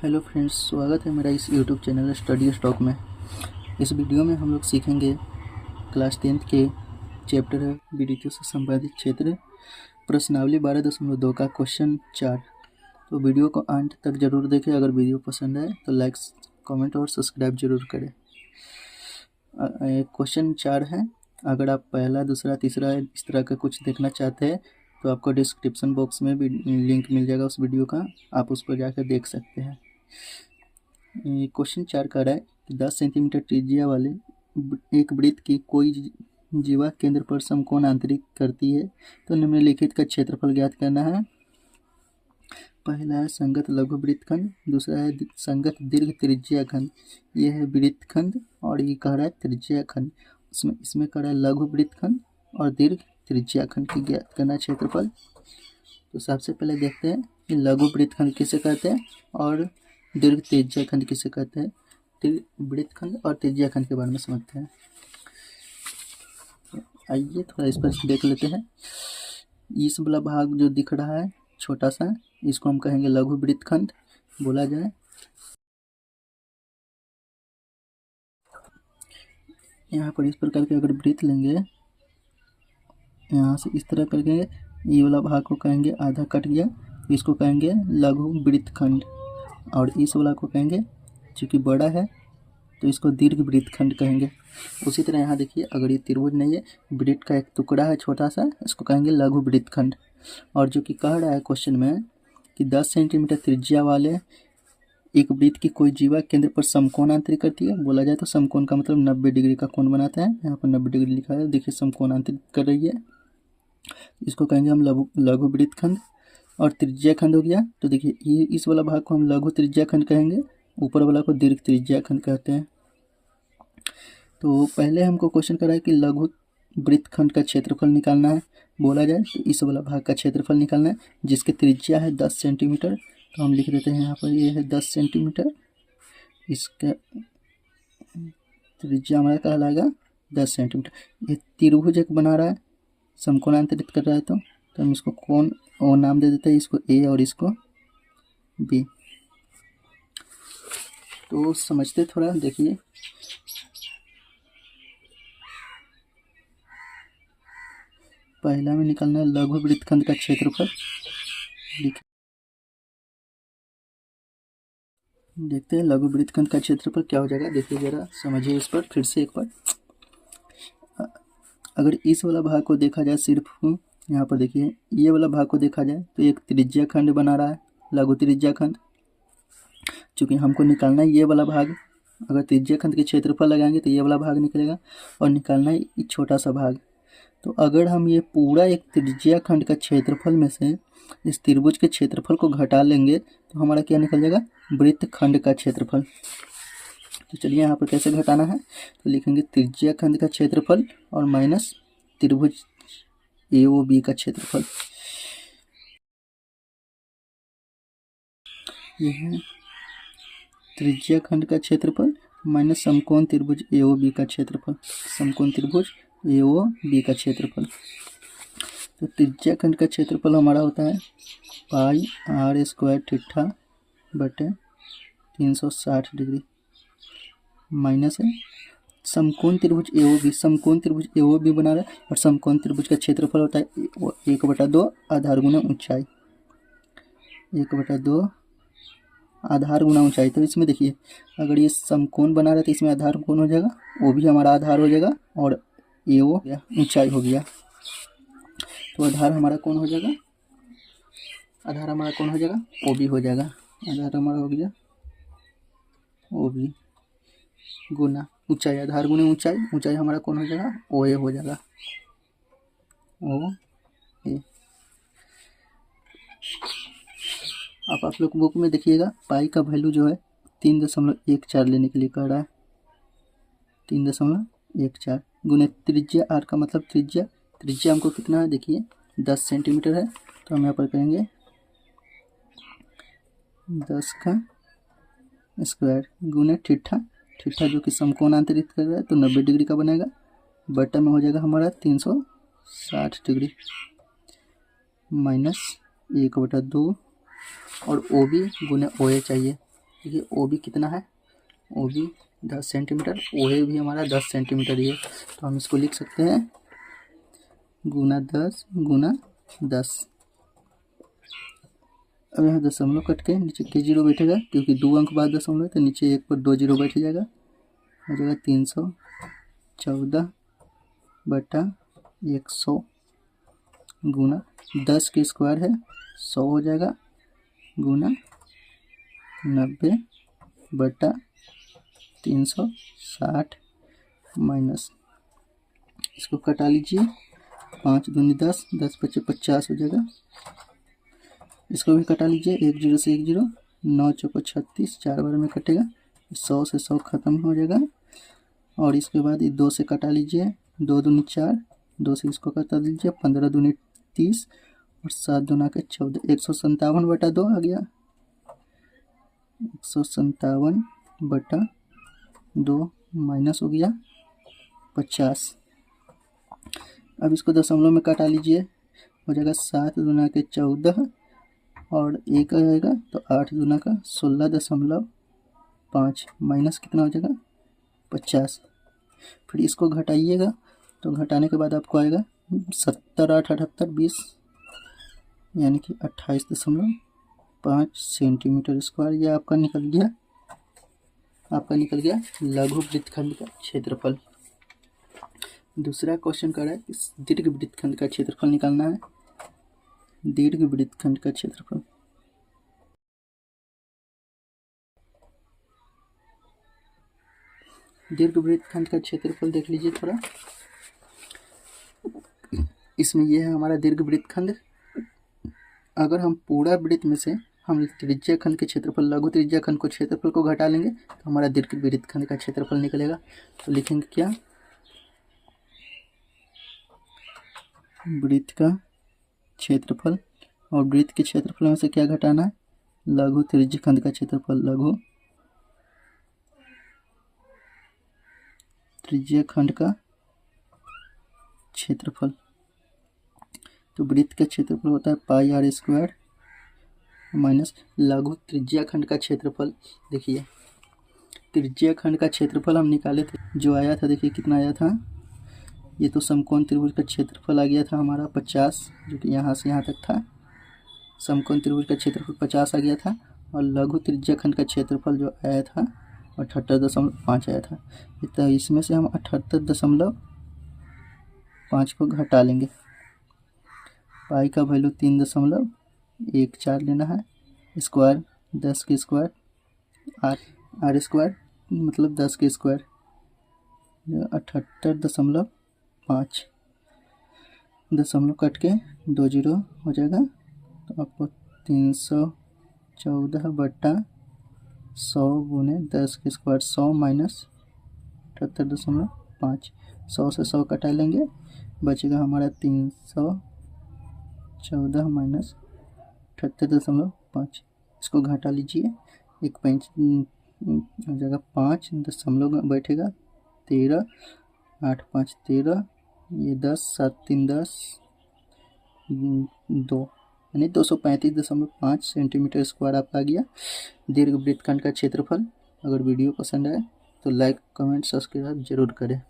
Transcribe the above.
Hello friends, स्वागत है मेरा इस यूट्यूब चैनल स्टडी स्टॉक में। इस वीडियो में हम लोग सीखेंगे क्लास 10th के चैप्टर है विद्युतों से संबंधित क्षेत्र प्रश्नावली 12.2 का क्वेश्चन 4। तो वीडियो को अंत तक जरूर देखें। अगर वीडियो पसंद आए तो लाइक, कमेंट और सब्सक्राइब जरूर करें। क्वेश्चन 4 है। अगर आप पहला, दूसरा, तीसरा इस तरह का कुछ देखना चाहते हैं तो आपको डिस्क्रिप्शन बॉक्स में भी लिंक मिल जाएगा उस वीडियो का, आप उस पर जाकर देख सकते हैं। क्वेश्चन 4 कह रहा है कि 10 सेंटीमीटर त्रिज्या वाले एक वृत्त की कोई जीवा केंद्र पर समकोण आंतरिक करती है तो निम्नलिखित का क्षेत्रफल ज्ञात करना है। पहला है संगत लघु वृत्तखंड, दूसरा है संगत दीर्घ त्रिज्या खंड। ये है वृत्तखंड और ये कह रहा है त्रिज्या खंड। इसमें कह रहा है लघु वृत्तखंड और दीर्घ त्रिज्या खंड की ज्ञात करना क्षेत्रफल। तो सबसे पहले देखते हैं कि लघु वृत्तखंड किसे कहते हैं और दीर्घ त्रिज्या खंड किसे कहते हैं। वृत्तखंड और त्रिज्या खंड के बारे में समझते हैं। आइए थोड़ा इस पर देख लेते हैं। इस वाला भाग जो दिख रहा है छोटा सा, इसको हम कहेंगे लघु वृत्तखंड बोला जाए। यहाँ पर इस प्रकार के अगर वृत्त लेंगे, यहाँ से इस तरह करके ये वाला भाग को कहेंगे आधा कट गया, इसको कहेंगे लघु वृत्तखंड। और इस वाला को कहेंगे, चूँकि बड़ा है तो इसको दीर्घ वृत्तखंड कहेंगे। उसी तरह यहाँ देखिए, अगर ये त्रिभुज नहीं है, वृत्त का एक टुकड़ा है छोटा सा, इसको कहेंगे लघु वृत्तखंड। और जो कि कह रहा है क्वेश्चन में कि 10 सेंटीमीटर त्रिज्या वाले एक वृत्त की कोई जीवा केंद्र पर समकोण आंतरिक करती है। बोला जाए तो समकोण का मतलब 90 डिग्री का कोण बनाता है। यहाँ पर 90 डिग्री लिखा है, देखिए समकोण आंतरिक कर रही है। इसको कहेंगे हम लघु वृत्तखंड। और त्रिज्या खंड हो गया, तो देखिए ये इस वाला भाग को हम लघु त्रिज्या खंड कहेंगे, ऊपर वाला को दीर्घ त्रिज्या खंड कहते हैं। तो पहले हमको क्वेश्चन करा है कि लघु वृत्तखंड का क्षेत्रफल निकालना है। बोला जाए तो इस वाला भाग का क्षेत्रफल निकालना है, जिसकी त्रिज्या है 10 सेंटीमीटर। तो हम लिख देते हैं यहाँ पर, ये है 10 सेंटीमीटर, इसका त्रिज्या हमारा कहलाएगा 10 सेंटीमीटर। ये त्रिभुज एक बना रहा है, समकोणांतरित कर रहा है, तो हम इसको कोण ओ नाम दे देते हैं, इसको ए और इसको बी। तो समझते थोड़ा, देखिए पहला में निकालना है लघु वृत्तखंड का क्षेत्रफल। देखते हैं लघु वृत्तखंड का क्षेत्रफल क्या हो जाएगा। देखिए जरा समझिए इस पर फिर से एक बार। अगर इस वाला भाग को देखा जाए, सिर्फ यहाँ पर देखिए ये वाला भाग को देखा जाए तो एक त्रिज्या खंड बना रहा है, लघु त्रिज्या खंड। चूँकि हमको निकालना है ये वाला भाग, अगर त्रिज्या खंड के क्षेत्रफल लगाएंगे तो ये वाला भाग निकलेगा, और निकालना है छोटा सा भाग। तो अगर हम ये पूरा एक त्रिज्या खंड का क्षेत्रफल में से इस त्रिभुज के क्षेत्रफल को घटा लेंगे तो हमारा क्या निकल जाएगा, वृत्तखंड का क्षेत्रफल। तो चलिए यहाँ पर कैसे घटाना है, तो लिखेंगे त्रिज्या खंड का क्षेत्रफल और माइनस त्रिभुज AOB का क्षेत्रफल। यह है त्रिज्या खंड का क्षेत्रफल माइनस समकोण त्रिभुज AOB का क्षेत्रफल, समकोण त्रिभुज AOB का क्षेत्रफल। तो त्रिज्या खंड का क्षेत्रफल हमारा होता है पाई r स्क्वायर थीटा बटे 360 डिग्री, माइनस है समकोण त्रिभुज AOB। समकोण त्रिभुज AOB बना रहा है और समकोण त्रिभुज का क्षेत्रफल होता है 1/2 आधार गुना ऊंचाई, 1/2 आधार गुना ऊंचाई। तो इसमें देखिए, अगर ये समकोण बना रहा है तो इसमें आधार कौन हो जाएगा, वो भी हमारा आधार हो जाएगा, और ये वो ऊंचाई हो गया। तो आधार हमारा कौन हो जाएगा, आधार हमारा कौन हो जाएगा, OB हो जाएगा। आधार हमारा हो गया OB गुना ऊंचाई, आधार गुना ऊंचाई, ऊंचाई हमारा कौन हो जाएगा, OA हो जाएगा, OA। अब आप लोग बुक में देखिएगा, पाई का वैल्यू जो है 3.14 लेने के लिए कह रहा है, 3.14 गुने त्रिज्या, आर का मतलब त्रिज्या। त्रिज्या हमको कितना है, देखिए 10 सेंटीमीटर है, तो हम यहाँ पर कहेंगे 10 का स्क्वायर गुने थीटा, थीटा जो कि समकोण आंतरित कर रहा है तो 90 डिग्री का बनेगा, बटा में हो जाएगा हमारा 360 डिग्री, माइनस 1/2 और OB गुने OA चाहिए। देखिए ओ बी कितना है, ओ बी 10 सेंटीमीटर, ओ ए भी हमारा 10 सेंटीमीटर ही है, तो हम इसको लिख सकते हैं गुना 10 गुना 10। अब यहाँ दशमलव कट के नीचे के जीरो बैठेगा, क्योंकि 2 अंक बाद दशमलव है तो नीचे 1 पर 2 जीरो बैठ जाएगा, हो जाएगा 314 बटा 100 गुना 10 के स्क्वायर है 100 हो जाएगा, गुना 90 बटा 360 माइनस, इसको कटा लीजिए, 5 दूनी 10, 10 पचे 50 हो जाएगा, इसको भी कटा लीजिए, 1 जीरो से 1 जीरो, 9 चौको 36, 4 बार में कटेगा, 100 से 100 खत्म हो जाएगा। और इसके बाद 2 से कटा लीजिए, 2 दूनी 4, 2 से इसको कटा दीजिए, 15 दूनी 30 और 7 दूना के 14, 157 बटा 2 आ गया, 157 बटा 2 माइनस हो गया 50। अब इसको दशमलव में कटा लीजिए, हो जाएगा 7 दूना के 14 और 1 आएगा तो 8 दूना का 16.5 माइनस कितना हो जाएगा 50। फिर इसको घटाइएगा, तो घटाने के बाद आपको आएगा 70 8 78 20, यानी कि 28.5 सेंटीमीटर स्क्वायर। यह आपका निकल गया लघु वृत्तखंड का क्षेत्रफल। दूसरा क्वेश्चन कर रहा है इस दीर्घ वृत्तखंड का क्षेत्रफल निकालना है। दीर्घ वृत्तखंड का क्षेत्रफल, दीर्घ वृत्तखंड का क्षेत्रफल देख लीजिए थोड़ा। इसमें यह है हमारा दीर्घ वृत्तखंड। अगर हम पूरा वृत्त में से हम त्रिज्या खंड के क्षेत्रफल, लघु त्रिज्या खंड को क्षेत्रफल को घटा लेंगे तो हमारा दीर्घ वृत्तखंड का क्षेत्रफल निकलेगा। तो लिखेंगे क्या, वृत्त का क्षेत्रफल, और वृत्त के क्षेत्रफल में से क्या घटाना है, लघु त्रिज्या खंड का क्षेत्रफल, लघु त्रिज्या खंड का क्षेत्रफल। तो वृत्त का क्षेत्रफल होता है पाई आर स्क्वायर माइनस लघु त्रिज्या खंड का क्षेत्रफल। देखिए त्रिज्या खंड का क्षेत्रफल हम निकाले थे, जो आया था देखिए कितना आया था, ये तो समकोण त्रिभुज का क्षेत्रफल आ गया था हमारा 50, जो कि यहाँ से यहाँ तक था। समकोण त्रिभुज का क्षेत्रफल 50 आ गया था, और लघु त्रिज्या खंड का क्षेत्रफल जो आया था 78.5 आया था। तो इसमें से हम 78.5 को घटा लेंगे। पाई का वैल्यू 3.14 लेना है, स्क्वायर 10 के स्क्वायर, आर स्क्वायर मतलब 10 के स्क्वायर, 78.5 दशमलव कट के 2 जीरो हो जाएगा, तो आपको 314 बटा 100 गुने 10 के स्क्वायर, 100 माइनस 78.5, 100 से 100 कटा लेंगे, बचेगा हमारा 314 माइनस 78.5। इसको घटा लीजिए, 1 5 हो जाएगा 5 दशमलव बैठेगा 13, 8 5 13, ये 10 7 3 10 2, यानी 235.5 सेंटीमीटर स्क्वायर आपका आ गया दीर्घ वृत्तखंड का क्षेत्रफल। अगर वीडियो पसंद आए तो लाइक कमेंट सब्सक्राइब जरूर करें।